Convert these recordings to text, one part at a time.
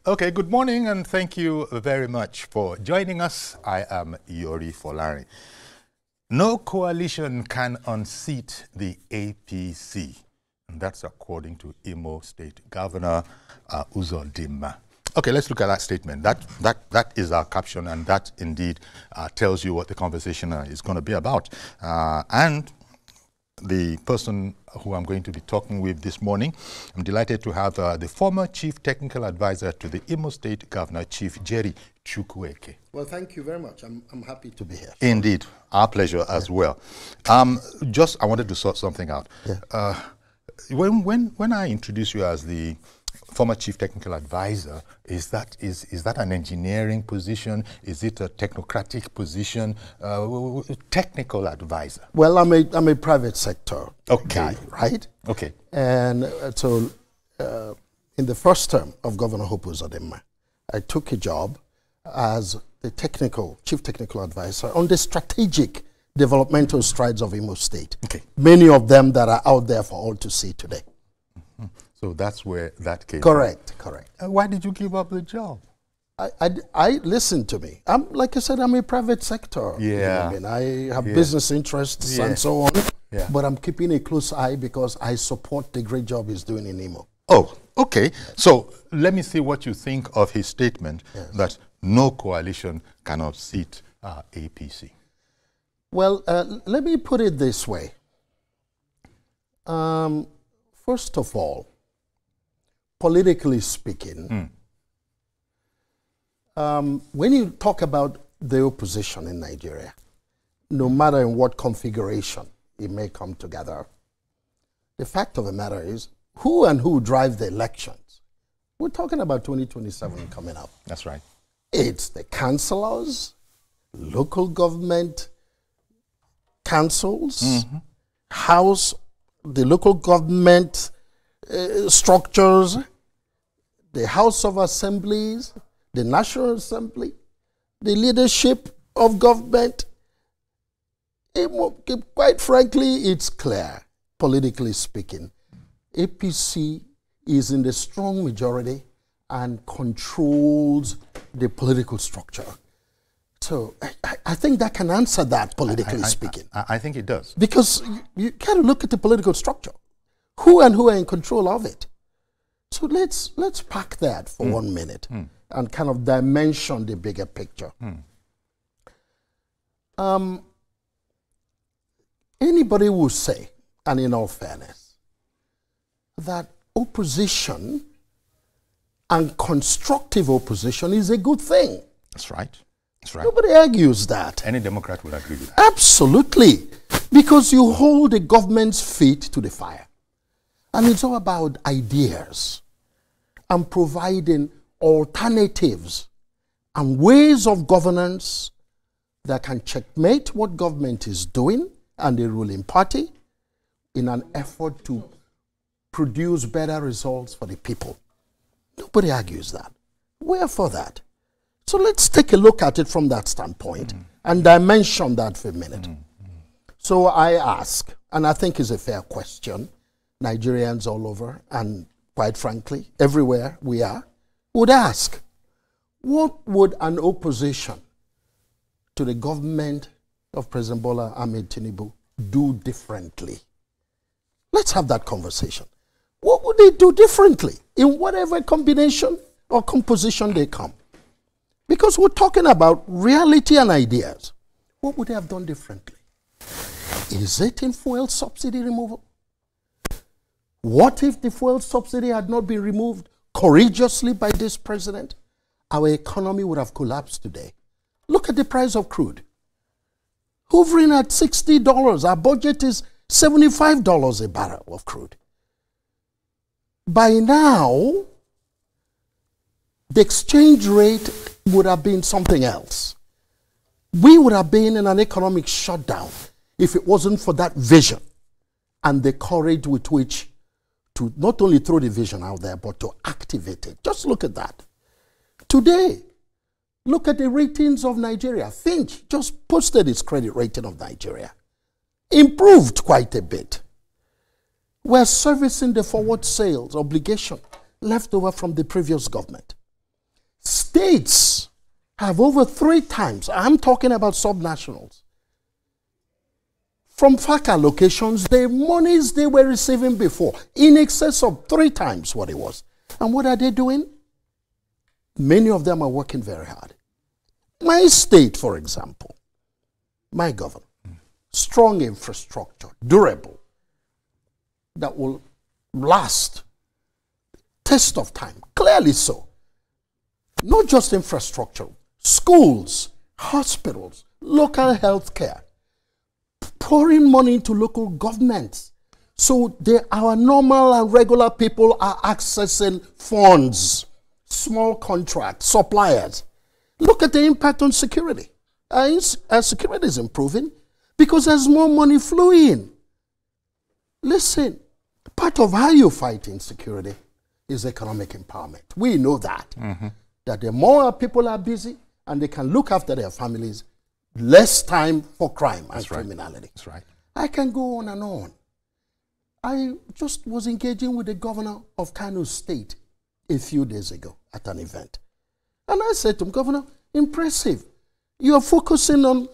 Okay, good morning and thank you very much for joining us. I am Yori Folari. No coalition can unseat the APC. And that's according to Imo State Governor Uzodinma. Okay, let's look at that statement. That is our caption, and that indeed tells you what the conversation is going to be about. And the person who I'm going to be talking with this morning, I'm delighted to have the former Chief Technical Advisor to the Imo State Governor, Chief Jerry Chukwueke. Well, thank you very much. I'm happy to be here. Indeed, our pleasure as well. I wanted to sort something out. Yeah. When I introduce you as the former Chief Technical Advisor, is that an engineering position? Is it a technocratic position? Technical advisor? Well, I'm a private sector guy, right? Okay. And so in the first term of Governor Gov Uzodinma, I took a job as the Chief Technical Advisor on the strategic developmental strides of Imo State. Okay. Many of them that are out there for all to see today. Mm-hmm. So that's where that came Correct. Why did you give up the job? I listen to me. Like I said, I'm a private sector. Yeah. You know, I have business interests and so on. Yeah. But I'm keeping a close eye because I support the great job he's doing in Imo. Oh, okay. So let me see what you think of his statement that no coalition cannot seat APC. Well, let me put it this way. First of all, politically speaking, when you talk about the opposition in Nigeria, no matter in what configuration it may come together, the fact of the matter is who drive the elections. We're talking about 2027 coming up. That's right. It's the councillors, local government councils, house, the local government structures, the House of Assemblies, the National Assembly, the leadership of government. Quite frankly, it's clear, politically speaking, APC is in the strong majority and controls the political structure. So I think that can answer that, politically speaking. I think it does. Because you got to look at the political structure. Who are in control of it? So let's pack that for 1 minute and kind of dimension the bigger picture. Anybody will say, and in all fairness, that opposition and constructive opposition is a good thing. That's right. That's right. Nobody argues that. Any Democrat would agree with that. Absolutely. Because you hold the government's feet to the fire. And it's all about ideas and providing alternatives and ways of governance that can checkmate what government is doing and the ruling party in an effort to produce better results for the people. Nobody argues that. We're for that. So let's take a look at it from that standpoint and dimension that for a minute. So I ask, and I think it's a fair question, Nigerians all over, and quite frankly, everywhere we are, would ask, what would an opposition to the government of President Bola Ahmed Tinubu do differently? Let's have that conversation. What would they do differently in whatever combination or composition they come? Because we're talking about reality and ideas. What would they have done differently? Is it in fuel subsidy removal? What if the fuel subsidy had not been removed courageously by this president? Our economy would have collapsed today. Look at the price of crude. Hovering at $60. Our budget is $75 a barrel of crude. By now, the exchange rate would have been something else. We would have been in an economic shutdown if it wasn't for that vision and the courage with which to not only throw the vision out there, but to activate it. Just look at that. Today, look at the ratings of Nigeria. Finch just posted its credit rating of Nigeria. Improved quite a bit. We're servicing the forward sales obligation left over from the previous government. states have over 3 times, I'm talking about subnationals, from FAC allocations, the monies they were receiving before, in excess of 3 times what it was. And what are they doing? Many of them are working very hard. My state, for example, my governor, strong infrastructure, durable, that will last, test of time, clearly so. Not just infrastructure, schools, hospitals, local health care, pouring money into local governments. So our normal and regular people are accessing funds, small contracts, suppliers. Look at the impact on security. Security is improving because there's more money flowing. Listen, part of how you fight insecurity is economic empowerment. We know that. That the more people are busy and they can look after their families, less time for crime and criminality. That's right. I can go on and on. I just was engaging with the governor of Kano State a few days ago at an event. And I said to him, Governor, impressive. You are focusing on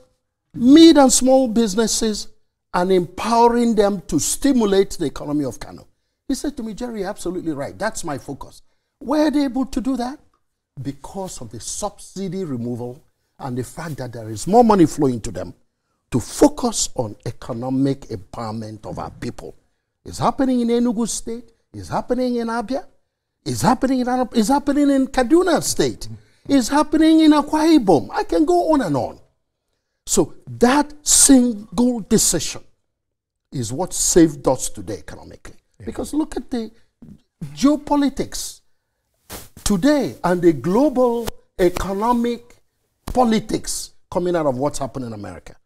mid and small businesses and empowering them to stimulate the economy of Kano. He said to me, Jerry, you're absolutely right. That's my focus. Were they able to do that? Because of the subsidy removal and the fact that there is more money flowing to them to focus on economic empowerment of our people. It's happening in Enugu State. It's happening in Abia. It's happening in Kaduna State. It's happening in Akwa Ibom. I can go on and on. So that single decision is what saved us today economically. Because look at the geopolitics today and the global economic politics coming out of what's happening in America.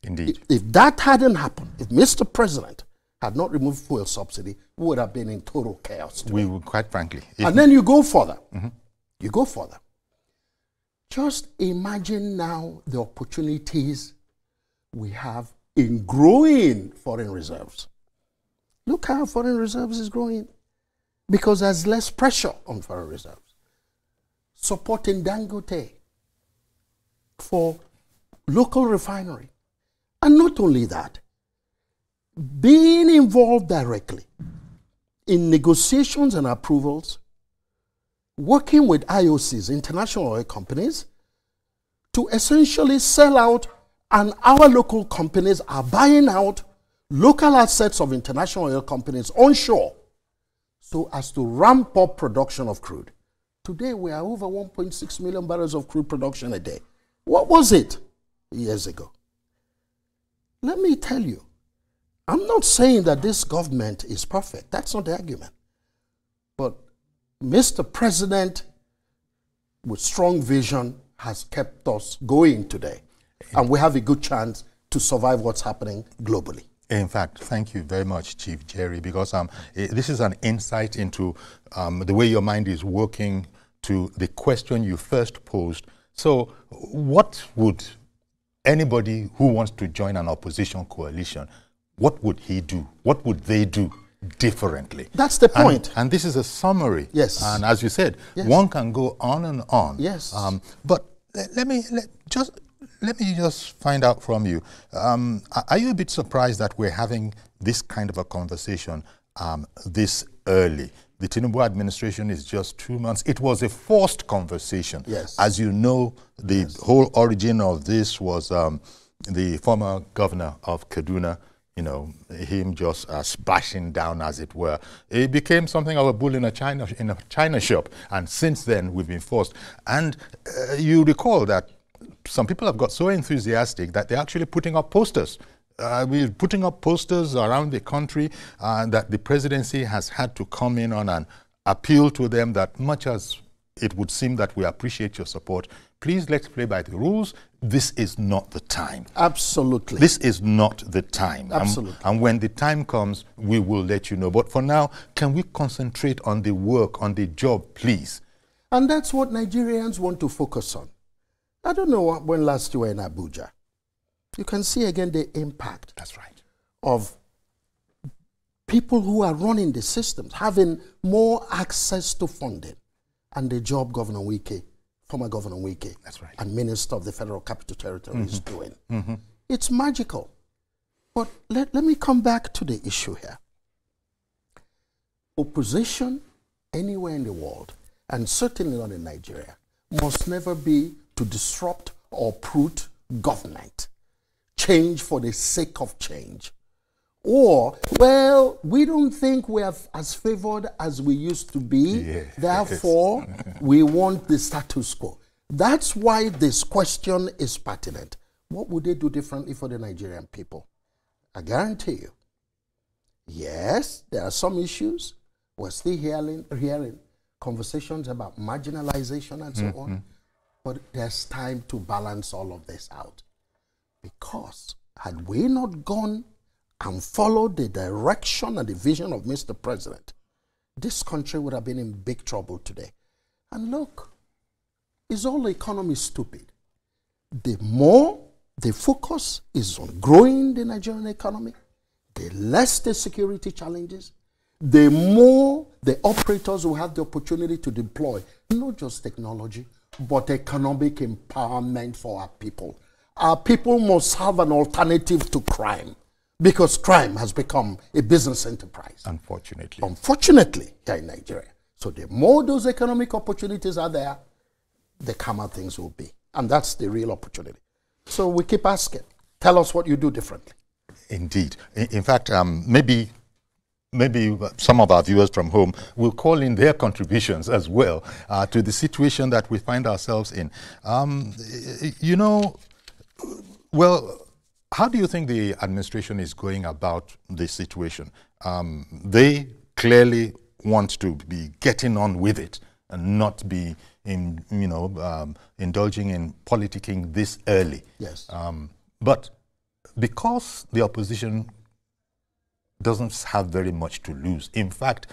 Indeed. If that hadn't happened, if Mr. President had not removed fuel subsidy, we would have been in total chaos today. We would, quite frankly. And then you go further. You go further. Just imagine now the opportunities we have in growing foreign reserves. Look how foreign reserves is growing because there's less pressure on foreign reserves. Supporting Dangote for local refinery. And not only that, being involved directly in negotiations and approvals, working with IOCs, international oil companies, to essentially sell out, and our local companies are buying out local assets of international oil companies onshore so as to ramp up production of crude. Today, we are over 1.6 million barrels of crude production a day. What was it years ago? Let me tell you, I'm not saying that this government is perfect. That's not the argument. But Mr. President, with strong vision, has kept us going today. And we have a good chance to survive what's happening globally. In fact, thank you very much, Chief Jerry, because this is an insight into the way your mind is working to the question you first posed. So what would anybody who wants to join an opposition coalition, what would he do? What would they do differently? That's the point. And this is a summary. Yes. And as you said, yes, one can go on and on. Yes. But let me just find out from you. Are you a bit surprised that we're having this kind of a conversation this early? The Tinubu administration is just 2 months. It was a forced conversation. Yes. As you know, the whole origin of this was the former governor of Kaduna, you know, him just splashing down, as it were. It became something of a bull in a china shop. And since then, we've been forced. And you recall that some people have got so enthusiastic that they're actually putting up posters. We're putting up posters around the country that the presidency has had to come in on and appeal to them that much as it would seem that we appreciate your support, please let's play by the rules. This is not the time. Absolutely. This is not the time. Absolutely. And when the time comes, we will let you know. But for now, can we concentrate on the work, on the job, please? And that's what Nigerians want to focus on. I don't know when last you were in Abuja. You can see again the impact. That's right. Of people who are running the systems, having more access to funding, and the job Governor Wike former Governor Wike, that's right, and Minister of the Federal Capital Territory is doing. It's magical. But let me come back to the issue here. Opposition anywhere in the world, and certainly not in Nigeria, must never be to disrupt or uproot government. Change for the sake of change. Or, well, we don't think we are as favored as we used to be, therefore, we want the status quo. That's why this question is pertinent. What would they do differently for the Nigerian people? I guarantee you, yes, there are some issues. We're still hearing conversations about marginalization and so on, but there's time to balance all of this out. Because had we not gone and followed the direction and the vision of Mr. President, this country would have been in big trouble today. And look, is all the economy stupid? The more the focus is on growing the Nigerian economy, the less the security challenges, the more the operators will have the opportunity to deploy not just technology, but economic empowerment for our people. Our people must have an alternative to crime, because crime has become a business enterprise. Unfortunately. Unfortunately, here in Nigeria. So the more those economic opportunities are there, the calmer things will be. And that's the real opportunity. So we keep asking, tell us what you do differently. Indeed. In fact, maybe some of our viewers from home will call in their contributions as well to the situation that we find ourselves in. You know, well, how do you think the administration is going about this situation? They clearly want to be getting on with it and not be indulging in politicking this early. Yes. But because the opposition doesn't have very much to lose. In fact,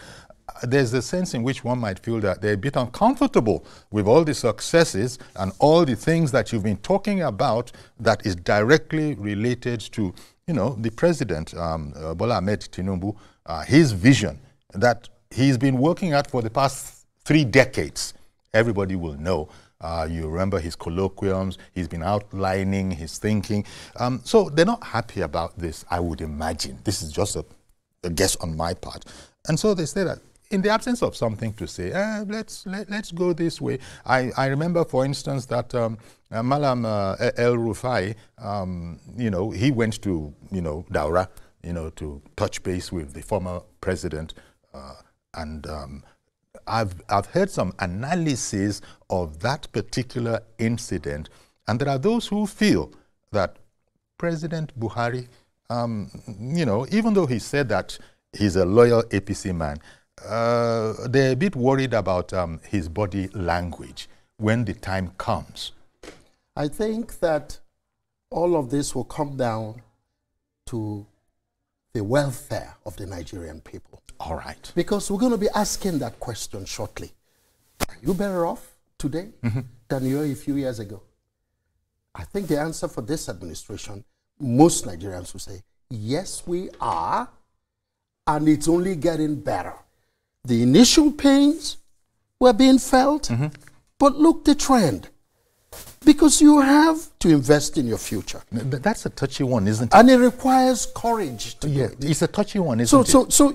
there's a sense in which one might feel that they're a bit uncomfortable with all the successes and all the things that you've been talking about that is directly related to, the president, Bola Ahmed Tinubu, his vision that he's been working at for the past 3 decades. Everybody will know. You remember his colloquiums, he's been outlining his thinking. So they're not happy about this, I would imagine. This is just a guess on my part. And so they say that in the absence of something to say, let's go this way. I remember, for instance, that Malam El Rufai, he went to, Daura, to touch base with the former president. And I've heard some analysis of that particular incident. And there are those who feel that President Buhari, even though he said that he's a loyal APC man, they're a bit worried about his body language when the time comes. I think that all of this will come down to the welfare of the Nigerian people. All right. Because we're going to be asking that question shortly. Are you better off today than you were a few years ago? I think the answer for this administration, most Nigerians will say, yes, we are, and it's only getting better. The initial pains were being felt, but look the trend. Because you have to invest in your future. That's a touchy one, isn't it? And it requires courage to do it. It's a touchy one, isn't it? So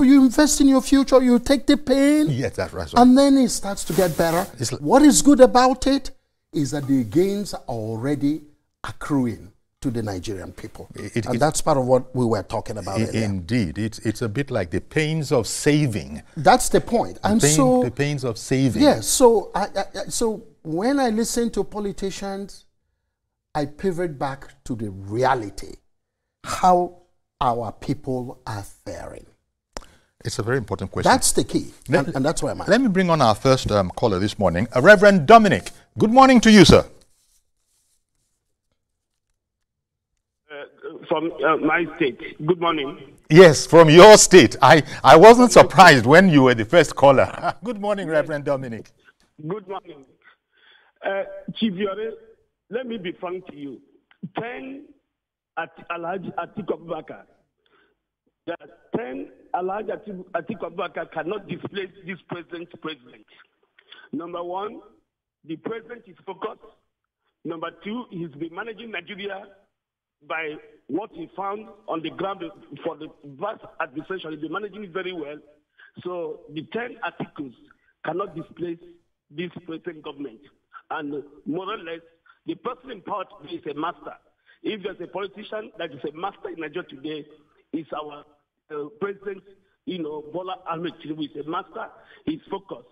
you invest in your future, you take the pain. Yes, that's right. And then it starts to get better. What is good about it is that the gains are already accruing to the Nigerian people. And that's part of what we were talking about earlier. Indeed. It's a bit like the pains of saving. That's the point. The pains of saving. Yes. So when I listen to politicians, I pivot back to the reality, how our people are faring. It's a very important question. That's the key, and that's where I'm at. Let me bring on our first caller this morning, Reverend Dominic. Good morning to you, sir. From my state. Good morning. Yes, from your state. I wasn't surprised when you were the first caller. Good morning, Reverend Dominic. Good morning. Chief Yore, let me be frank to you. 10 at Alhaji Atiku Abubakar. That 10 Alhaji Atiku Abubakar cannot displace this president. Number one, the president is focused. Number two, he's been managing Nigeria by what he found on the ground for the vast administration. He's been managing it very well. So the 10 articles cannot displace this present government. And more or less, the person in power today is a master. If there's a politician that is a master in Nigeria today, it's our president, Bola Ahmed Tinubu is a master. He's focused.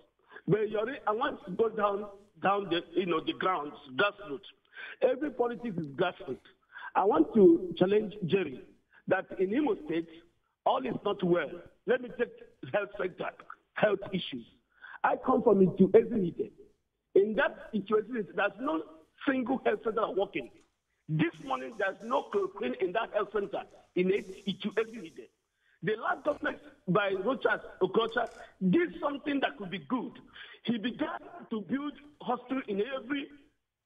But I want to go down the grounds, grassroots. Every politics is grassroots. I want to challenge Jerry that in Imo State, all is not well. Let me take health sector, health issues. I come from Ezimite. In that situation, there's no single health center working. This morning, there's no chloroquine in that health center in Ezimite. The last government by Rochas Okocha did something that could be good. He began to build hospital in every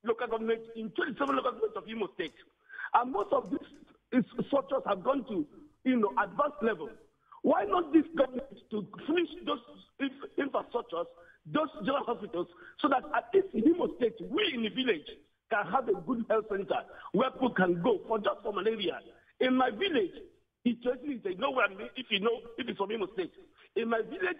local government, in 27 local governments of Imo State. And most of these structures have gone to, advanced level. Why not this government to finish those infrastructures, those general hospitals, so that at least in Imo State, we in the village can have a good health center where people can go for malaria. In my village, if it's from Imo State, in my village,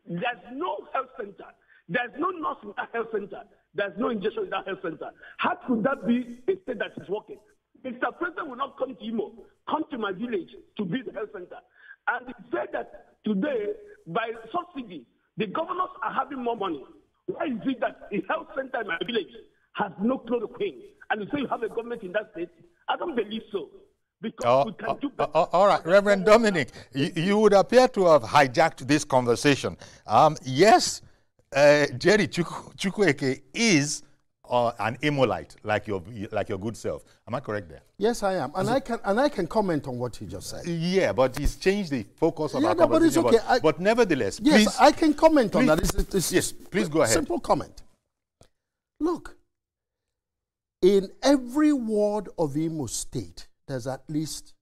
there's no health center. There's no nurse in that health center. There's no injection in that health center. How could that be a state that is working? Mr. President will not come to Imo, come to my village to build a health center. And he said that today, by subsidy, the governors are having more money. Why is it that a health center in my village has no chloroquine? And you say you have a government in that state? I don't believe so. Because we can do better. All right, Reverend Dominic, you would appear to have hijacked this conversation. Yes, Jerry Chukwueke is an Imolite, like your good self. Am I correct there? Yes, I am, and I can comment on what he just said. Yeah, but he's changed the focus of our but it's conversation. okay. But nevertheless, yes, please, I can comment on that. Yes, please go ahead. Simple comment. Look, in every ward of Imo State, there's at least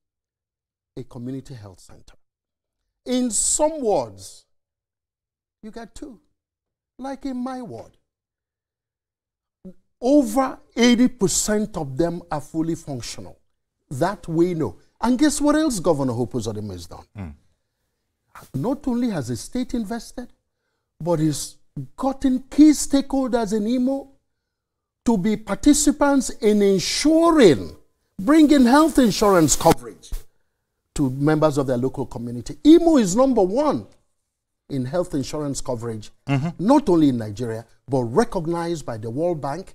a community health center. In some wards, you got two. Like in my ward, over 80% of them are fully functional. That we know. And guess what else Governor Gov Uzodinma has done? Not only has the state invested, but he's gotten key stakeholders in Imo to be participants in ensuring, bringing health insurance coverage to members of their local community. Imo is #1 in health insurance coverage, not only in Nigeria, but recognized by the World Bank.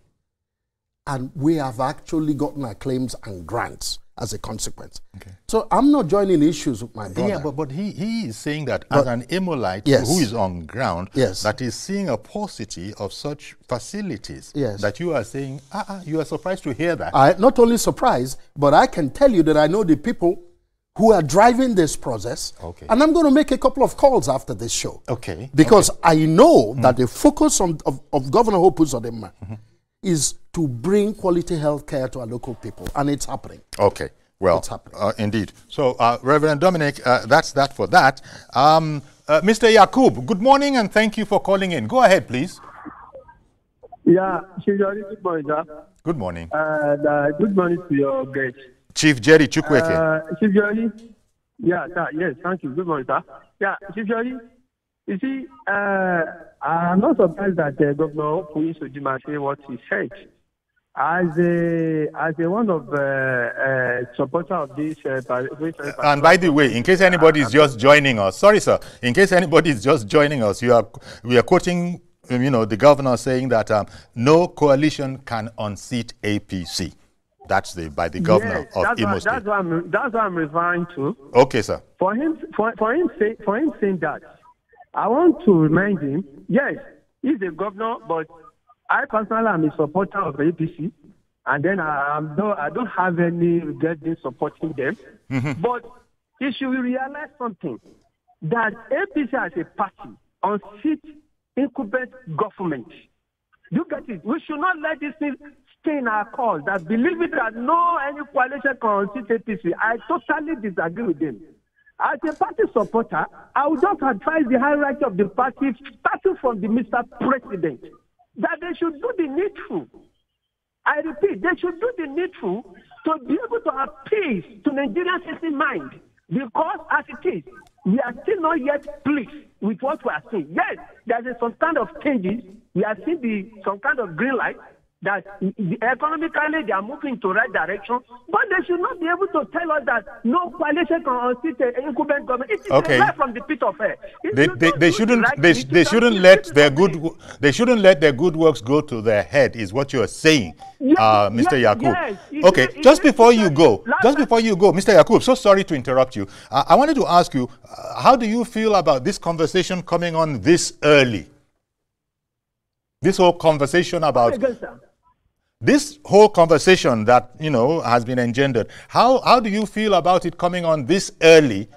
And we have actually gotten our claims and grants as a consequence. Okay. So I'm not joining issues with my brother. Yeah, but he is saying that as an Imolite who is on ground, that is seeing a paucity of such facilities. Yes. That you are saying, you are surprised to hear that. Not only surprised, but I can tell you that I know the people who are driving this process. Okay. And I'm going to make a couple of calls after this show. Okay. Because I know that the focus of Governor Gov Uzodinma is to bring quality health care to our local people. And it's happening. Okay. Well, it's happening. Indeed. So, Reverend Dominic, that's that for that. Mr. Yakub, good morning and thank you for calling in. Go ahead, please. Yeah, Chief Jerry, good morning, sir. Good morning. Good morning to your guest. Chief Jerry Chukwueke. Chief Jerry, yeah, sir, yes, thank you. Good morning, sir. Yeah, Chief Jerry, you see, I'm not surprised that Governor Uzodinma said what he said. As a one of supporter of this, and by the way, in case anybody is just joining us, sorry, sir, in case anybody is just joining us, we are quoting, the governor saying that no coalition can unseat APC. That's by the governor of Imo State. That's what I'm referring to. Okay, sir. For him saying that, I want to remind him. Yes, he's a governor, but I personally am a supporter of APC, and then I don't have any regret in supporting them. But he should realize something, that APC as a party unseat incumbent government. You get it? We should not let this thing stay in our cause. That believe it or no, any coalition can unseat APC. I totally disagree with them. As a party supporter, I would just advise the hierarchy of the party, starting from the Mr. President. that they should do the needful. I repeat, they should do the needful to be able to have peace to Nigerians' in mind. Because as it is, we are still not yet pleased with what we are seeing. Yes, there's some kind of changes. We are seeing some kind of green light that economically they are moving to the right direction, but they should not be able to tell us that no coalition can unseat an incumbent government. It is right from the pit of hell. They shouldn't let their good works go to their head, is what you are saying, Mr. Yakub. Yes, just before you go, Mr. Yakub, so sorry to interrupt you. I wanted to ask you, how do you feel about this conversation coming on this early? This whole conversation about this whole conversation that has been engendered. How do you feel about it coming on this early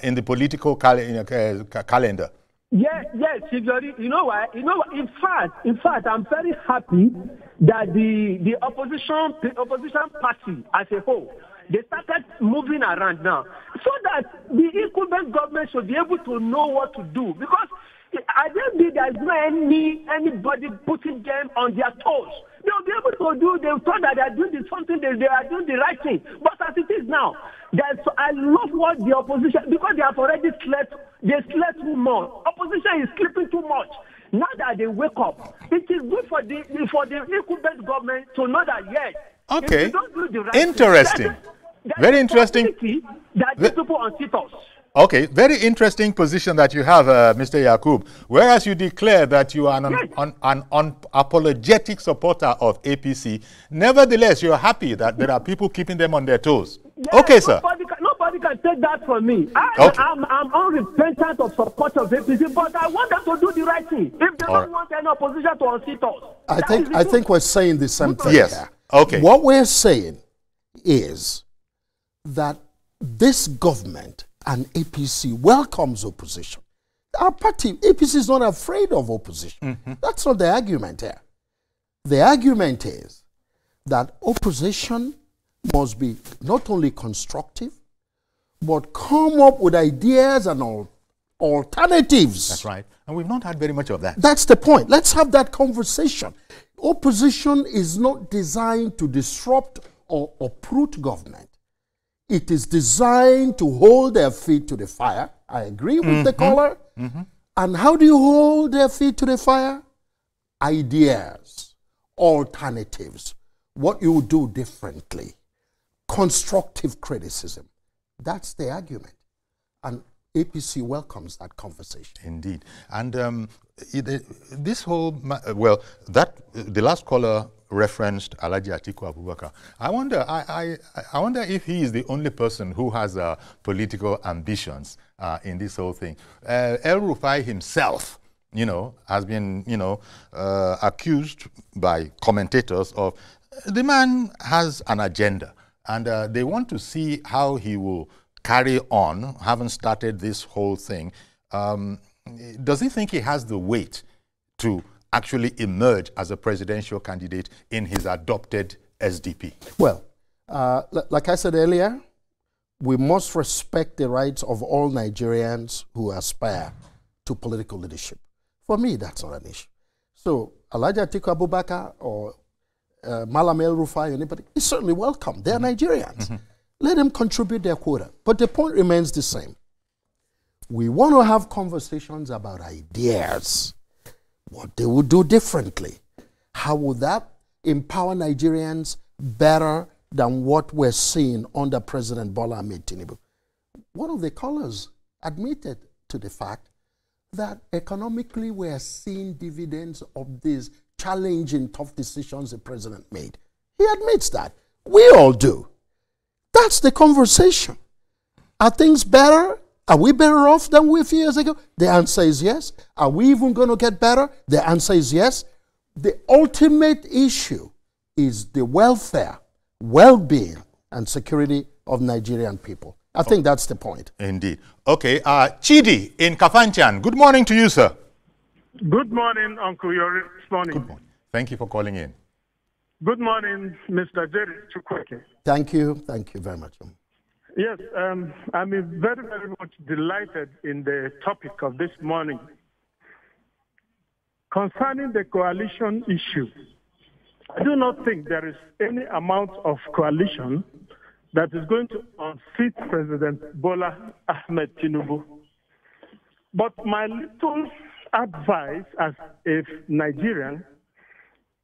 in the political calendar? Yes, you know why? In fact, I'm very happy that the opposition party as a whole, they started moving around now, so that the incumbent government should be able to know what to do. Because I don't think there's anybody putting them on their toes. They'll be able to do, they thought that they're doing something, they are doing the right thing. But as it is now, I love what the opposition, because they have already slept too much. Opposition is sleeping too much. Now that they wake up, it is good for the incumbent government to know that, yes, okay, if they don't do the right interesting. Thing, very interesting. That these people unseat us. Okay, very interesting position that you have, Mr. Yakub. Whereas you declare that you are an unapologetic supporter of APC, nevertheless, you're happy that there are people keeping them on their toes. Yes, okay, sir. Nobody can take that from me. I'm unrepentant of support of APC, but I want them to do the right thing. If they don't want any opposition to unseat us. I think we're saying the same thing. Yes. Here. Okay. What we're saying is that this government and APC welcomes opposition. Our party, APC, is not afraid of opposition. That's not the argument here. The argument is that opposition must be not only constructive, but come up with ideas and alternatives. That's right. And we've not had very much of that. That's the point. Let's have that conversation. Opposition is not designed to disrupt or uproot government. It is designed to hold their feet to the fire. I agree with the caller. And how do you hold their feet to the fire? Ideas, alternatives, what you would do differently, constructive criticism. That's the argument. And APC welcomes that conversation. Indeed. And this whole, the last caller referenced Alhaji Atiku Abubakar. I wonder if he is the only person who has political ambitions in this whole thing. El Rufai himself, has been, accused by commentators of the man has an agenda, and they want to see how he will carry on, having started this whole thing. Does he think he has the weight to actually emerge as a presidential candidate in his adopted SDP? Well, like I said earlier, we must respect the rights of all Nigerians who aspire to political leadership. For me, that's not an issue. So, Alhaji Atiku Abubakar or Malam El Rufai, anybody, is certainly welcome. They're Nigerians. Let them contribute their quota. But the point remains the same. We want to have conversations about ideas, what they would do differently. How would that empower Nigerians better than what we're seeing under President Bola Ahmed Tinubu? One of the callers admitted to the fact that economically we are seeing dividends of these challenging, tough decisions the president made. He admits that. We all do. That's the conversation. Are things better? Are we better off than we a few years ago? The answer is yes. Are we even going to get better? The answer is yes. The ultimate issue is the welfare, well-being, and security of Nigerian people. I think that's the point. Indeed. Okay. Chidi in Kafanchan. Good morning to you, sir. Good morning, Uncle Yori. Good morning. Good morning. Thank you for calling in. Good morning, Mr. Jerry Chukwueke. Thank you. Thank you very much. Yes, I'm very, very much delighted in the topic of this morning. concerning the coalition issue, I do not think there is any amount of coalition that is going to unseat President Bola Ahmed Tinubu. But my little advice as a Nigerian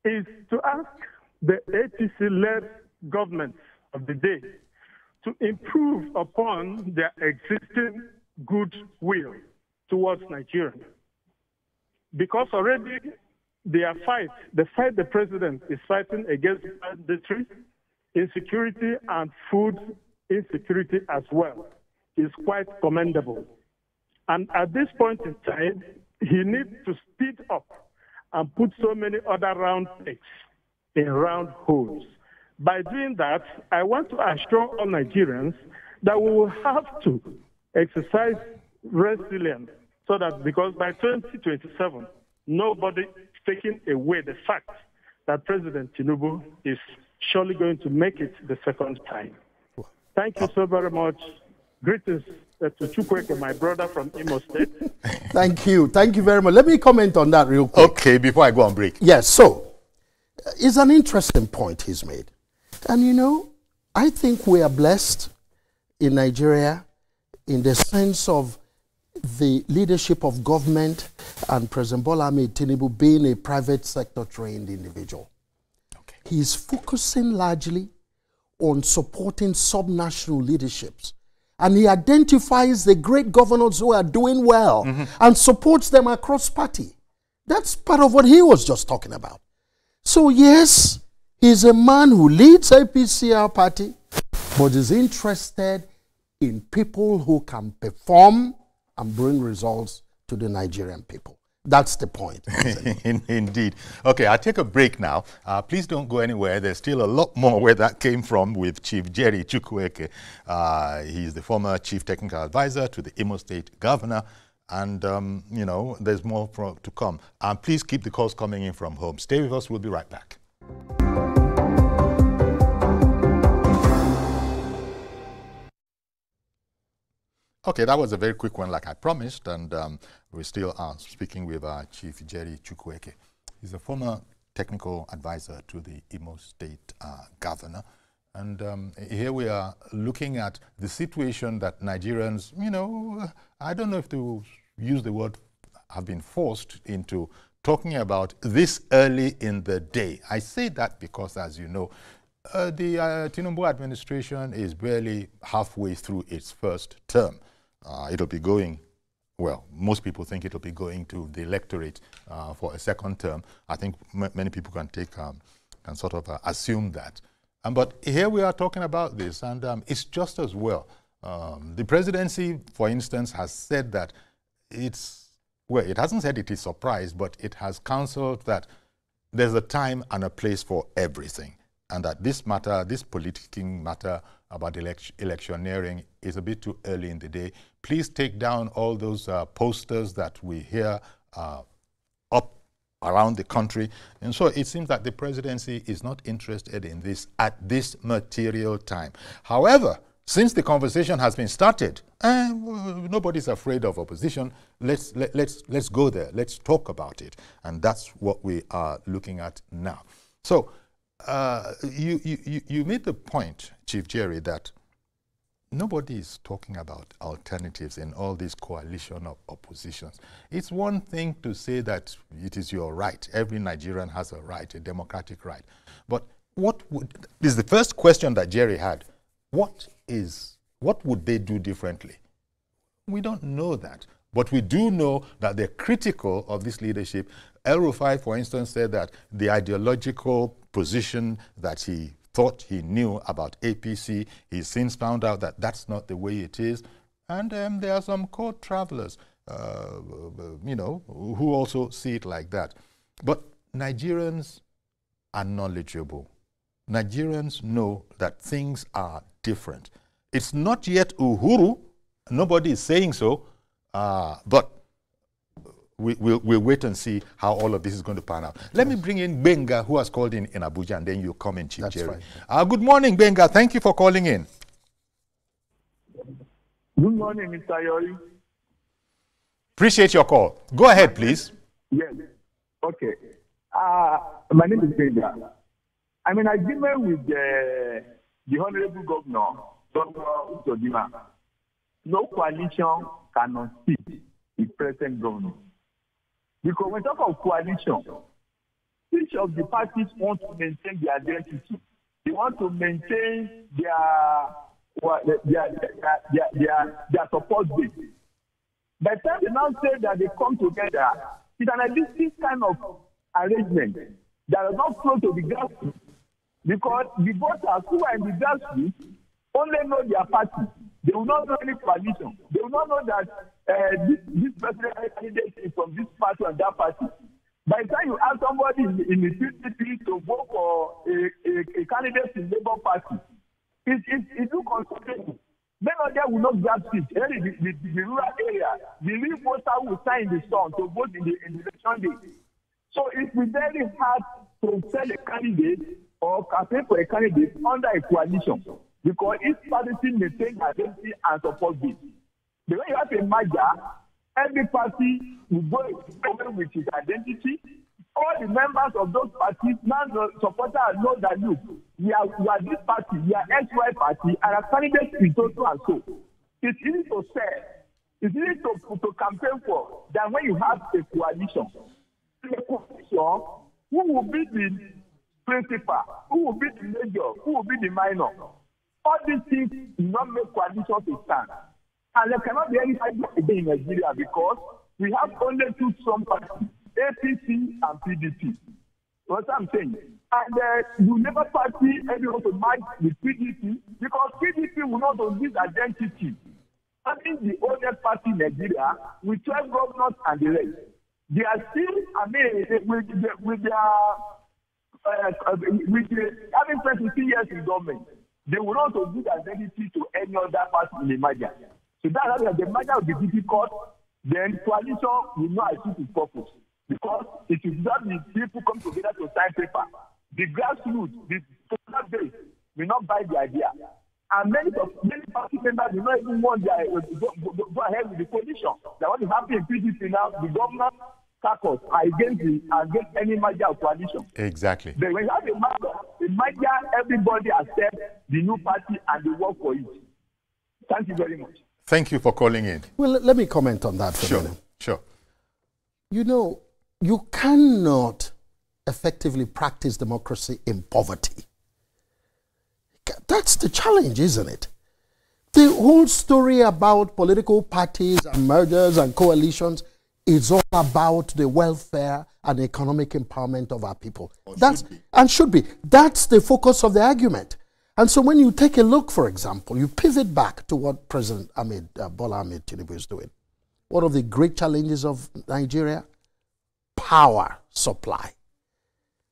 is to ask the APC-led government of the day to improve upon their existing goodwill towards Nigeria. Because already the fight the president is fighting against banditry, insecurity, and food insecurity as well is quite commendable. And at this point in time, he needs to speed up and put so many other round pegs in round holes. By doing that, I want to assure all Nigerians that we will have to exercise resilience so that because by 2027, nobody is taking away the fact that President Tinubu is surely going to make it the second time. Thank you so very much. Greetings to Chukwueke, my brother from Imo State. Thank you. Thank you very much. Let me comment on that real quick. Okay, before I go on break. Yes, so it's an interesting point he's made. And you know, I think we are blessed in Nigeria in the sense of the leadership of government and President Bola Ahmed Tinubu being a private sector trained individual. Okay. He's focusing largely on supporting subnational leaderships. And he identifies the great governors who are doing well and supports them across party. That's part of what he was just talking about. So yes, he's a man who leads APCR party, but is interested in people who can perform and bring results to the Nigerian people. That's the point. Indeed. Okay, I'll take a break now. Please don't go anywhere. There's still a lot more where that came from with Chief Jerry Chukwueke. He's the former Chief Technical Advisor to the Imo State Governor. And, you know, there's more to come. Please keep the calls coming in from home. Stay with us. We'll be right back. Okay, that was a very quick one like I promised, and we still are speaking with Chief Jerry Chukwueke. He's a former technical advisor to the Imo State Governor. And here we are looking at the situation that Nigerians, you know, I don't know if to use the word, have been forced into talking about this early in the day. I say that because, as you know, the Tinubu administration is barely halfway through its first term. It'll be going, well, most people think it'll be going to the electorate for a second term. I think many people can take, can sort of assume that. But here we are talking about this, and it's just as well. The presidency, for instance, has said that it's, well, it hasn't said it is surprised, but it has counseled that there's a time and a place for everything, and that this matter, this politicking matter about electioneering is a bit too early in the day. Please take down all those posters that we hear up around the country. And so it seems that the presidency is not interested in this at this material time. However, since the conversation has been started, nobody's afraid of opposition. Let's go there. Let's talk about it. And that's what we are looking at now. So you made the point, Chief Jerry, that nobody is talking about alternatives in all this coalition of oppositions. It's one thing to say that it is your right. Every Nigerian has a right, a democratic right. But what is the first question that Jerry had? What would they do differently? We don't know that. But we do know that they're critical of this leadership. El-Rufai, for instance, said that the ideological position that he thought he knew about APC, he's since found out that that's not the way it is. And there are some court travelers, you know, who also see it like that. But Nigerians are knowledgeable. Nigerians know that things are different. It's not yet Uhuru. Nobody is saying so. But we'll wait and see how all of this is going to pan out. Let me bring in Benga, who has called in Abuja, and then you come in, Chief Jerry. Good morning, Benga. Thank you for calling in. Good morning, Mr. Yori. Appreciate your call. Go ahead, please. Yes. Okay. My name is Benja. I'm in agreement with the Honorable Governor, Gov Uzodinma. No coalition can unseat the present government. Because when we talk of coalition, each of the parties want to maintain their identity. They want to maintain their support base. By the time they now say that they come together, it's an existing kind of arrangement that does not flow to the grassroots, because the voters who are in the grassroots only know their party. They will not know any coalition. They will not know that this presidential candidate is from this party and that party. By the time you ask somebody in the PDP to vote for a candidate in the Labour Party, it's too consulting. Many of them will not grab seats. The rural area, the real voter will sign the song to vote in the election day. So it's very hard to sell a candidate or campaign for a candidate under a coalition, because each party maintains identity and support base. But when you have a merger, every party will go with its identity. All the members of those parties, now the supporters know that, look, we are this party, we are XY party, and our candidate is so and so. It's easy to sell. It's easy to campaign for than when you have a coalition. In a coalition, who will be the principal? Who will be the major? Who will be the minor? All these things do not make coalitions to stand. And there cannot be any idea in Nigeria, because we have only two strong parties, APC and PDP. What I'm saying. And you never party anyone to match with PDP, because PDP will not own this identity. Having the oldest party in Nigeria with 12 governors and the rest, they are still, with having 23 years in government, they will not own this identity to any other party in the merger. So that's why the merger will be difficult. Then coalition will not achieve its purpose, because it is not the people come together to sign paper. The grassroots, the popular base, will not buy the idea. And many party members do not even want go ahead with the coalition. That what is happening in PDP now, the governor caucus are against any merger or coalition. Exactly. But when you have a merger, everybody accepts the new party and they work for it. Thank you very much. Thank you for calling in. Well, let me comment on that for a minute. Sure. You know, you cannot effectively practice democracy in poverty. That's the challenge, isn't it? The whole story about political parties and mergers and coalitions is all about the welfare and economic empowerment of our people. Should be. That's the focus of the argument. And so when you take a look, for example, you pivot back to what President Bola Ahmed Tinubu is doing. One of the great challenges of Nigeria, power supply.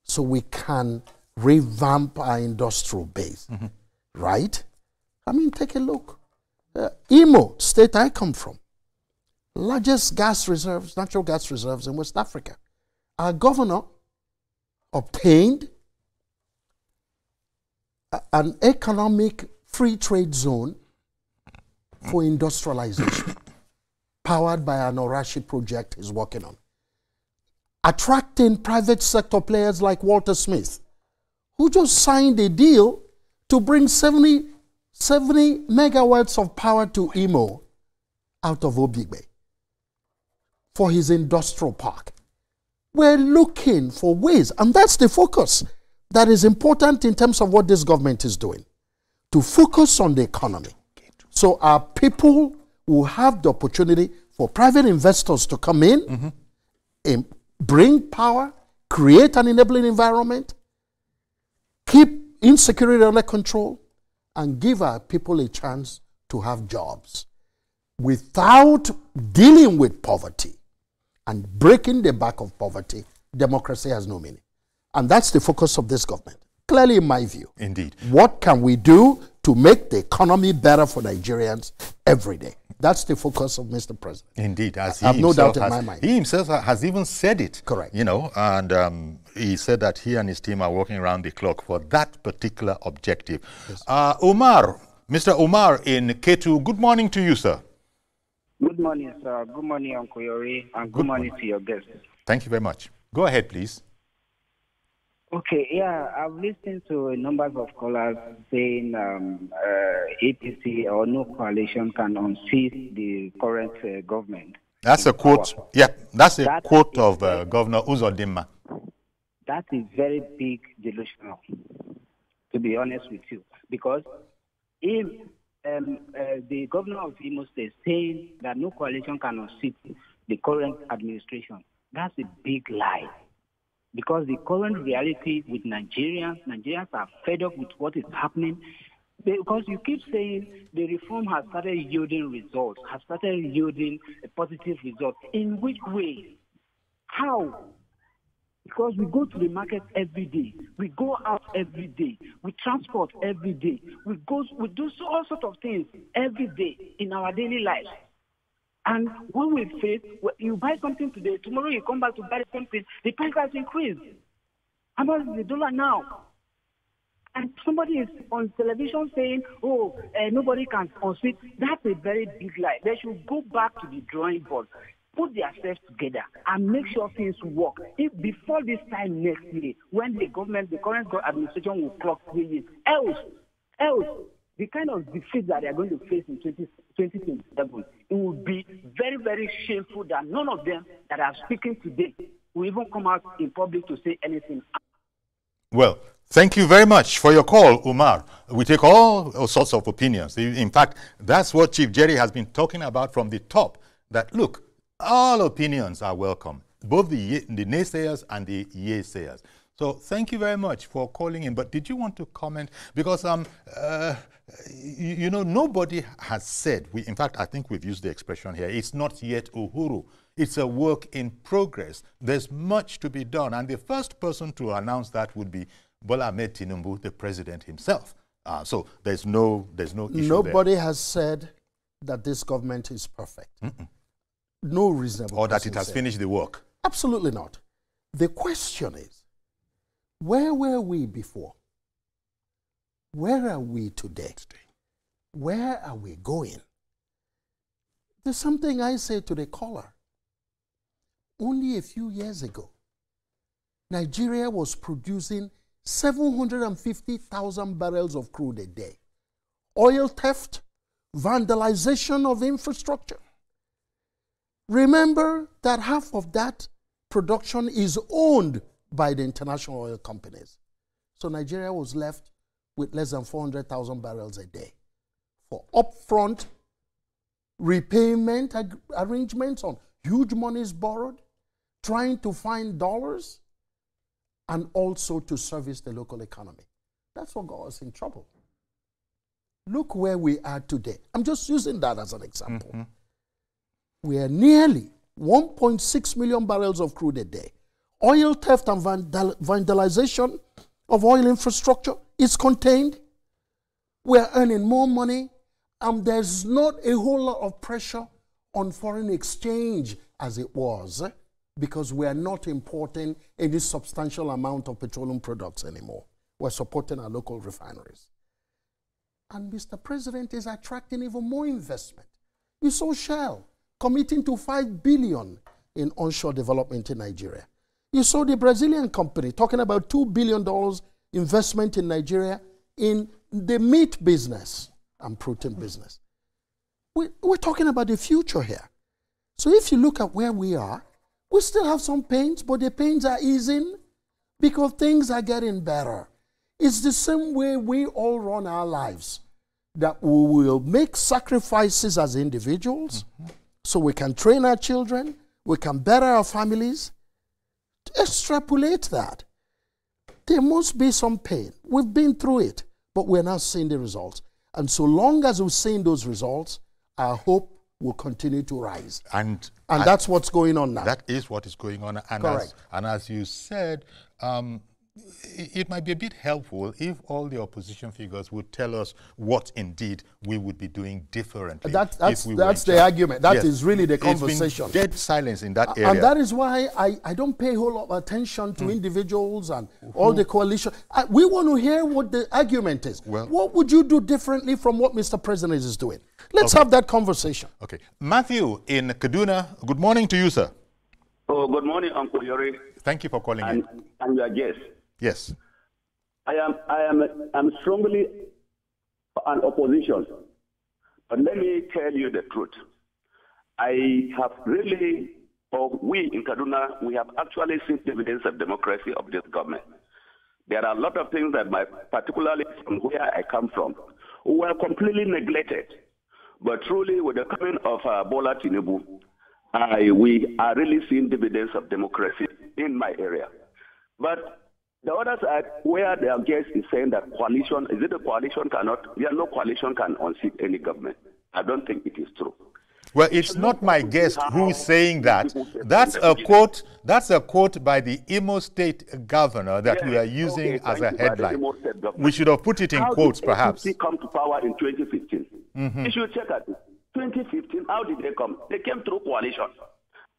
So we can revamp our industrial base, right? I mean, take a look. Imo, state I come from, largest gas reserves, natural gas reserves in West Africa. Our governor obtained an economic free trade zone for industrialization, powered by an Orashi project he's working on. Attracting private sector players like Walter Smith, who just signed a deal to bring 70 megawatts of power to Imo out of Obigbe for his industrial park. We're looking for ways, and that's the focus that is important in terms of what this government is doing, to focus on the economy. So our people will have the opportunity for private investors to come in, and bring power, create an enabling environment, keep insecurity under control, and give our people a chance to have jobs without dealing with poverty and breaking the back of poverty. Democracy has no meaning. And that's the focus of this government, clearly in my view. Indeed. What can we do to make the economy better for Nigerians every day? That's the focus of Mr. President. Indeed. I have no doubt in my mind. He himself has even said it. Correct. You know, and he said that he and his team are working around the clock for that particular objective. Yes. Mr. Omar in Ketu, good morning to you, sir. Good morning, sir. Good morning, Uncle Yori, and good morning to your guests. Thank you very much. Go ahead, please. Okay, yeah, I've listened to a number of callers saying APC or no coalition can unseat the current government. That's a quote. Power. Yeah, that's a quote of Governor Uzodinma. That is very big delusional, to be honest with you, because if the governor of Imo State saying that no coalition can unseat the current administration, that's a big lie. Because the current reality with Nigerians are fed up with what is happening. Because you keep saying the reform has started yielding results, has started yielding a positive result. In which way? How? Because we go to the market every day. We go out every day. We transport every day. We do all sorts of things every day in our daily lives. And when we face, you buy something today, tomorrow you come back to buy something, the price has increased. How much is the dollar now? And somebody is on television saying, nobody can unseat. That's a very big lie. They should go back to the drawing board, put themselves together, and make sure things work. If before this time next year, when the current administration will clock 3 years, else, the kind of defeat that they are going to face in 2027, it will be very, very shameful that none of them that are speaking today will even come out in public to say anything. Well, thank you very much for your call, Umar. We take all sorts of opinions. In fact, that's what Chief Jerry has been talking about from the top, that, look, all opinions are welcome, both the naysayers and the yay-sayers. So thank you very much for calling in. But did you want to comment? Because, nobody has said, in fact, I think we've used the expression here, it's not yet Uhuru. It's a work in progress. There's much to be done. And the first person to announce that would be Bola Ahmed Tinubu, the president himself. So there's no issue Nobody has said that this government is perfect. No reasonable or that it has finished the work. Absolutely not. The question is, where were we before? Where are we today? Where are we going? There's something I say to the caller. Only a few years ago, Nigeria was producing 750,000 barrels of crude a day. Oil theft, vandalization of infrastructure. Remember that half of that production is owned by the international oil companies. So Nigeria was left with less than 400,000 barrels a day for upfront repayment arrangements on huge monies borrowed, trying to find dollars, and also to service the local economy. That's what got us in trouble. Look where we are today. I'm just using that as an example. We are nearly 1.6 million barrels of crude a day. Oil theft and vandalization of oil infrastructure is contained. We are earning more money, and there's not a whole lot of pressure on foreign exchange as it was, because we are not importing any substantial amount of petroleum products anymore. We're supporting our local refineries. And Mr. President is attracting even more investment. You saw Shell committing to $5 billion in onshore development in Nigeria. You saw the Brazilian company talking about $2 billion investment in Nigeria in the meat business and protein business. We're talking about the future here. So if you look at where we are, we still have some pains, but the pains are easing because things are getting better. It's the same way we all run our lives, that we will make sacrifices as individuals so we can train our children, we can better our families. Extrapolate that. There must be some pain. We've been through it, but we're now seeing the results. And so long as we're seeing those results, our hope will continue to rise. And that's what's going on now. That is what is going on. And correct. As you said, it might be a bit helpful if all the opposition figures would tell us what indeed we would be doing differently. That's the argument. That is really the conversation. It's been dead silence in that area. And that is why I don't pay a whole lot of attention to individuals and all the coalition. We want to hear what the argument is. Well, what would you do differently from what Mr. President is doing? Let's have that conversation. Okay. Matthew in Kaduna, good morning to you, sir. Oh, good morning, Uncle Yori. Thank you for calling in. And your guest. Yes. I'm strongly an opposition. But let me tell you the truth. I have really, or we in Kaduna, we have actually seen evidence of democracy of this government. There are a lot of things that, particularly from where I come from, were completely neglected. But truly, with the coming of Bola Tinubu, we are really seeing dividends of democracy in my area. But the other side, where their guest is saying that coalition, is it a coalition cannot, no coalition can unseat any government. I don't think it is true. Well, it's not my guest who's saying that. That's a quote. That's a quote by the Imo State governor that we are using as a headline. We should have put it in quotes, perhaps. How did APC come to power in 2015? You should check at it. 2015, how did they come? They came through coalition.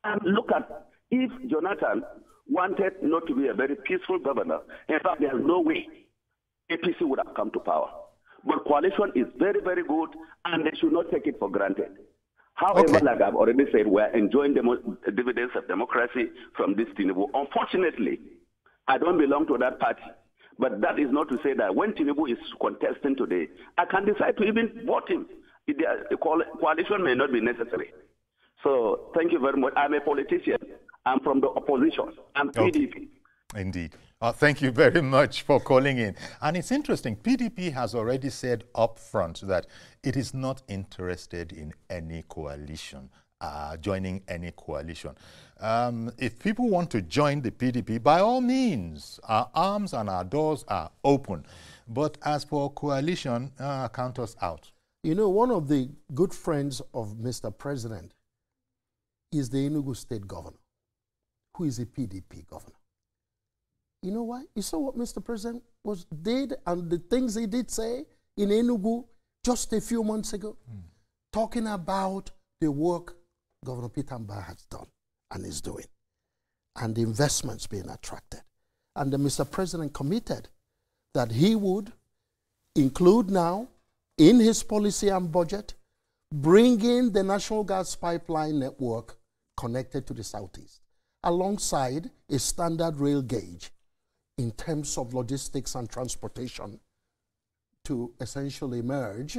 And look at, if Jonathan wanted not to be a very peaceful governor, in fact, there's no way APC would have come to power. But coalition is very, very good, and they should not take it for granted. However, like I've already said, we're enjoying the dividends of democracy from this Tinubu. Unfortunately, I don't belong to that party. But that is not to say that when Tinubu is contesting today, I can decide to even vote him. The coalition may not be necessary. So thank you very much. I'm a politician. I'm from the opposition. I'm PDP. Indeed. Thank you very much for calling in. And it's interesting, PDP has already said up front that it is not interested in any coalition, joining any coalition. If people want to join the PDP, by all means, our arms and our doors are open. But as for coalition, count us out. You know, one of the good friends of Mr. President is the Enugu State governor, who is a PDP governor. You know why? You saw what Mr. President did and the things he did say in Enugu just a few months ago, talking about the work Governor Peter Mbah has done and is doing, and the investments being attracted. And then Mr. President committed that he would include now in his policy and budget, bringing the natural gas pipeline network connected to the Southeast, alongside a standard rail gauge in terms of logistics and transportation to essentially merge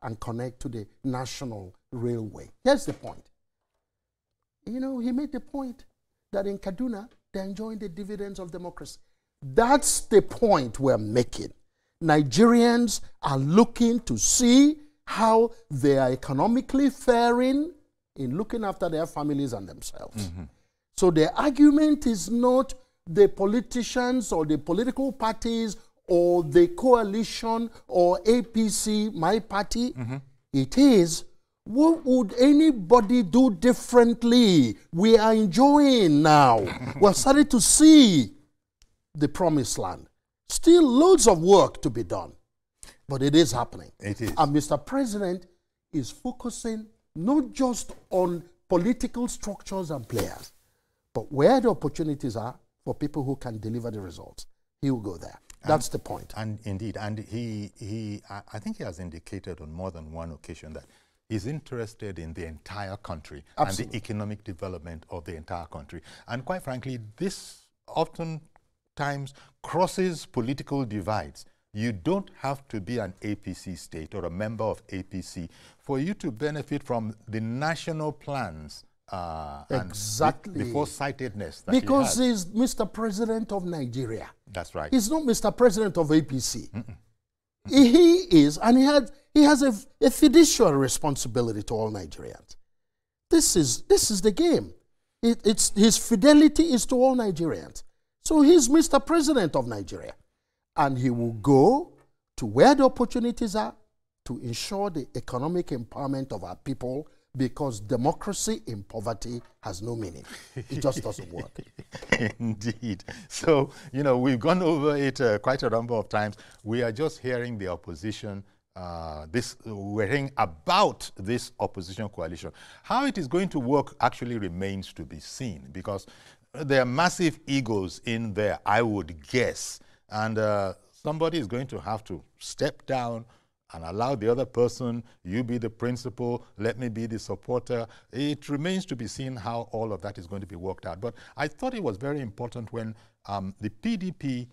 and connect to the national railway. Here's the point. You know, he made the point that in Kaduna, they're enjoying the dividends of democracy. That's the point we're making. Nigerians are looking to see how they are economically faring in looking after their families and themselves. So the argument is not the politicians or the political parties or the coalition or APC, my party. It is, what would anybody do differently? We are enjoying now. We're starting to see the promised land. Still loads of work to be done, but it is happening. It is. And Mr. President is focusing not just on political structures and players, but where the opportunities are for people who can deliver the results. He will go there. That's the point. And indeed, and I think he has indicated on more than one occasion that he's interested in the entire country and the economic development of the entire country. And quite frankly, this oftentimes crosses political divides. You don't have to be an APC state or a member of APC for you to benefit from the national plans exactly. and the foresightedness that because he's Mr. President of Nigeria. That's right. He's not Mr. President of APC. He is, and he has a fiduciary responsibility to all Nigerians. This is the game. His fidelity is to all Nigerians. So he's Mr. President of Nigeria. And he will go to where the opportunities are to ensure the economic empowerment of our people, because democracy in poverty has no meaning. It just doesn't work. Indeed. So, you know, we've gone over it quite a number of times. We are just hearing the opposition, we're hearing about this opposition coalition. How it is going to work actually remains to be seen, because there are massive egos in there, I would guess. And somebody is going to have to step down and allow the other person, you be the principal, let me be the supporter. It remains to be seen how all of that is going to be worked out. But I thought it was very important when the PDP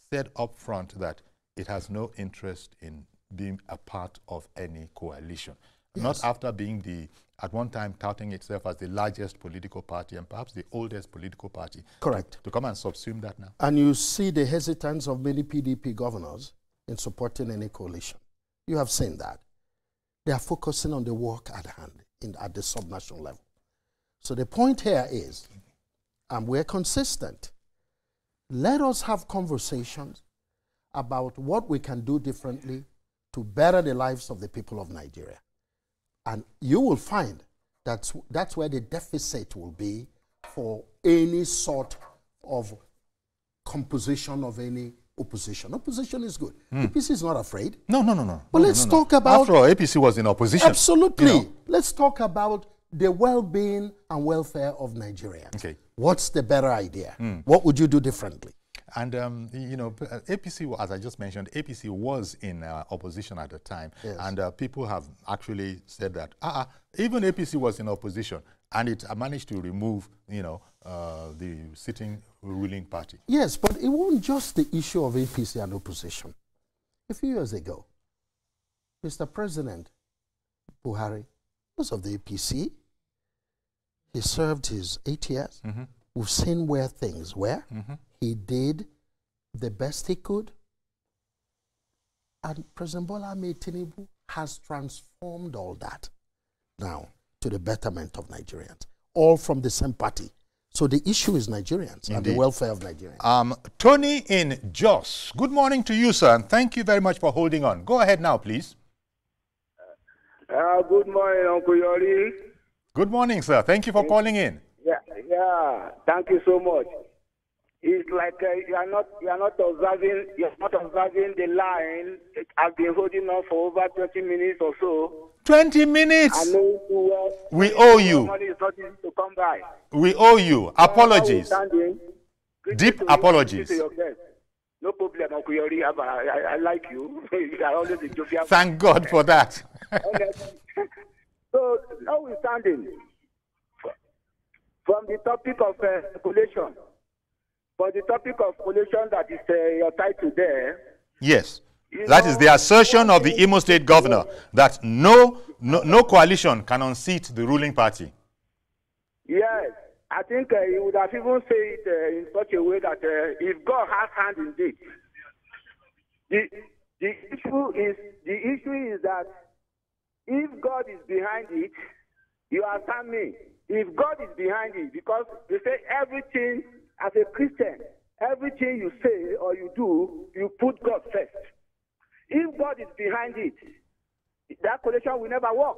said up front that it has no interest in being a part of any coalition. Yes. Not after being at one time touting itself as the largest political party and perhaps the oldest political party. Correct. To come and subsume that now. And you see the hesitance of many PDP governors in supporting any coalition. You have seen that. They are focusing on the work at hand at the subnational level. So the point here is, and we're consistent, let us have conversations about what we can do differently to better the lives of the people of Nigeria. And you will find that's where the deficit will be for any sort of composition of any opposition. Opposition is good. APC is not afraid. No. But let's talk about... After all, APC was in opposition. Absolutely. You know. Let's talk about the well-being and welfare of Nigerians. Okay. What's the better idea? What would you do differently? And, you know, APC, as I just mentioned, APC was in opposition at the time. Yes. And people have actually said that, even APC was in opposition and it managed to remove, you know, the sitting ruling party. Yes, but it wasn't just the issue of APC and opposition. A few years ago, Mr. President Buhari was of the APC. He served his 8 years. We've seen where things were. He did the best he could. And President Bola Ahmed Tinubu has transformed all that now to the betterment of Nigerians, all from the same party. So the issue is Nigerians. Indeed. And the welfare of Nigerians. Tony in Jos, good morning to you, sir, and thank you very much for holding on. Go ahead now, please. Good morning, Uncle Yori. Good morning, sir. Thank you for calling in. Yeah. Thank you so much. It's like you are not observing the line. I've been holding on for over 20 minutes or so. 20 minutes. I know too well. We owe you. Money is not easy to come by. We owe you. Apologies. Deep apologies. No problem, Uncle Yori. I like you. You are always a jovial. Thank God for that. So, notwithstanding, from the topic of population, for the topic of coalition that is your title there. Yes, that is the assertion of the Imo State governor that no coalition can unseat the ruling party. Yes, I think he would have even said it in such a way that if God has hand in it, the issue is that if God is behind it, you understand me. If God is behind it, because they say everything. As a Christian, everything you say or you do, you put God first. If God is behind it, that coalition will never work.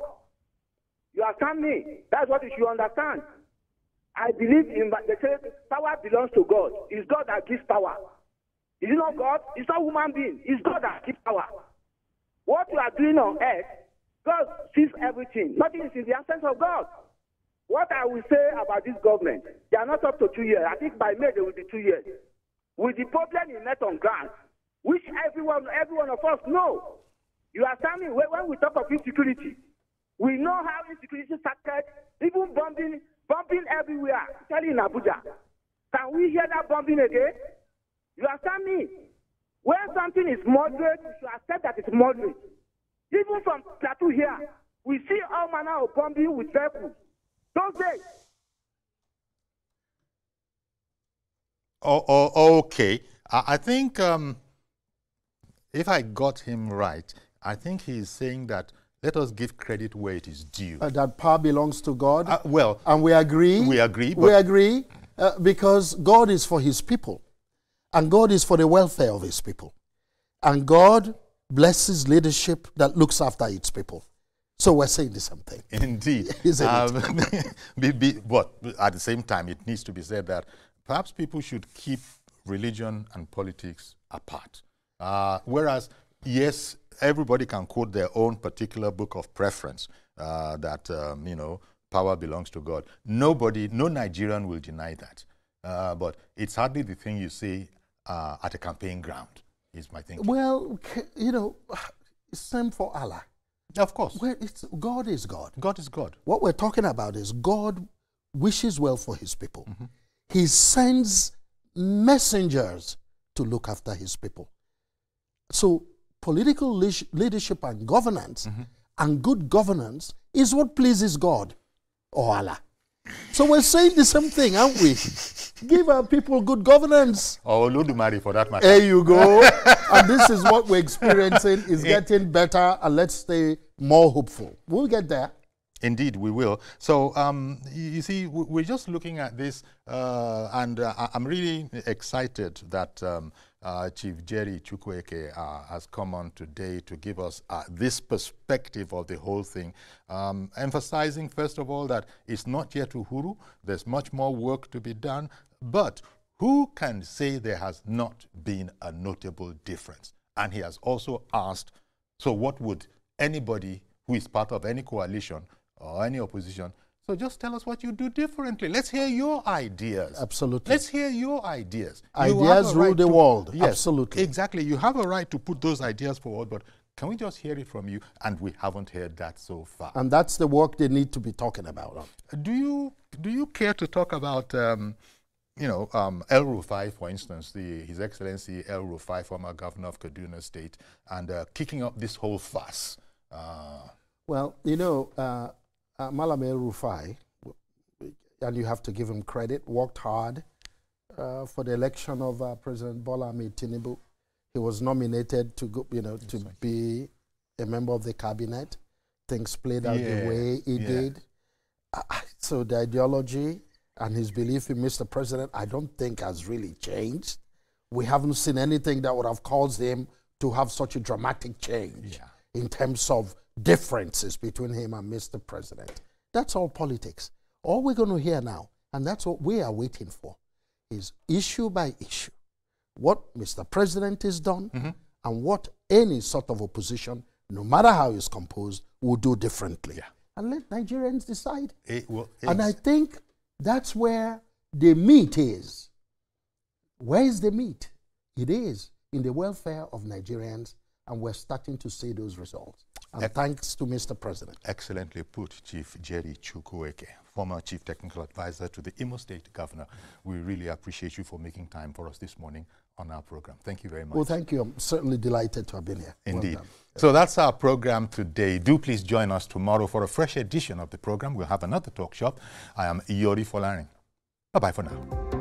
You understand me? That's what you should understand. I believe in they say power belongs to God. It's God that gives power. Is it not God? It's not human being. It's God that gives power. What you are doing on earth, God sees everything. Nothing is in the absence of God. What I will say about this government, they are not up to 2 years. I think by May they will be 2 years. With the problem in net on ground, which every one of us know. You understand me? When we talk of insecurity, we know how insecurity started, even bombing everywhere, especially in Abuja. Can we hear that bombing again? You understand me? When something is moderate, you should accept that it's moderate. Even from Plateau here, we see all manner of bombing with vehicles. Those days. Okay. I think if I got him right, I think he is saying that let us give credit where it is due. That power belongs to God. Well, and we agree. We agree. We agree because God is for his people. And God is for the welfare of his people. And God blesses leadership that looks after its people. So we're saying the same thing. Indeed. But at the same time, it needs to be said that perhaps people should keep religion and politics apart. Whereas, yes, everybody can quote their own particular book of preference that, you know, power belongs to God. No Nigerian will deny that. But it's hardly the thing you say at a campaign ground, is my thinking. Well, you know, Same for Allah. Of course. Well, God is God. God is God. What we're talking about is God wishes well for his people. Mm-hmm. He sends messengers to look after his people. So political leadership and governance and good governance is what pleases God or Allah. So we're saying the same thing, aren't we? Give our people good governance. Or Olodumare for that matter. There you go. And this is what we're experiencing. Is getting better, and let's stay more hopeful. We'll get there. Indeed, we will. So, you see, we're just looking at this, and I'm really excited that Chief Jerry Chukwueke has come on today to give us this perspective of the whole thing, emphasizing, first of all, that it's not yet Uhuru. There's much more work to be done, but who can say there has not been a notable difference? And he has also asked, so what would anybody who is part of any coalition or any opposition, so just tell us what you do differently. Let's hear your ideas. Absolutely. Let's hear your ideas. Ideas rule the world. Yes, absolutely. Exactly. You have a right to put those ideas forward, but can we just hear it from you? And we haven't heard that so far. And that's the work they need to be talking about. Do you care to talk about, El Rufai, for instance, His Excellency El Rufai, former governor of Kaduna State, and kicking up this whole fuss? Well, Malam El Rufai, and you have to give him credit, worked hard for the election of President Bola Ahmed Tinubu. He was nominated to go, to be a member of the cabinet. Things played out the way it did. So the ideology and his belief in Mr. President, I don't think has really changed. We haven't seen anything that would have caused him to have such a dramatic change in terms of differences between him and Mr. President. That's all politics. All we're going to hear now, and that's what we are waiting for, is issue by issue, what Mr. President has done and what any sort of opposition, no matter how it's composed, will do differently. And let Nigerians decide. And I think that's where the meat is. Where is the meat? It is in the welfare of Nigerians, and we're starting to see those results. And thanks to Mr. President. Excellently put, Chief Jerry Chukwueke, former Chief Technical Advisor to the Imo State Governor. We really appreciate you for making time for us this morning on our program. Thank you very much. Well, thank you. I'm certainly delighted to have been here. Indeed. Well, so that's our program today. Do please join us tomorrow for a fresh edition of the program. We'll have another talk shop. I am Yori Folarin. Bye-bye for now.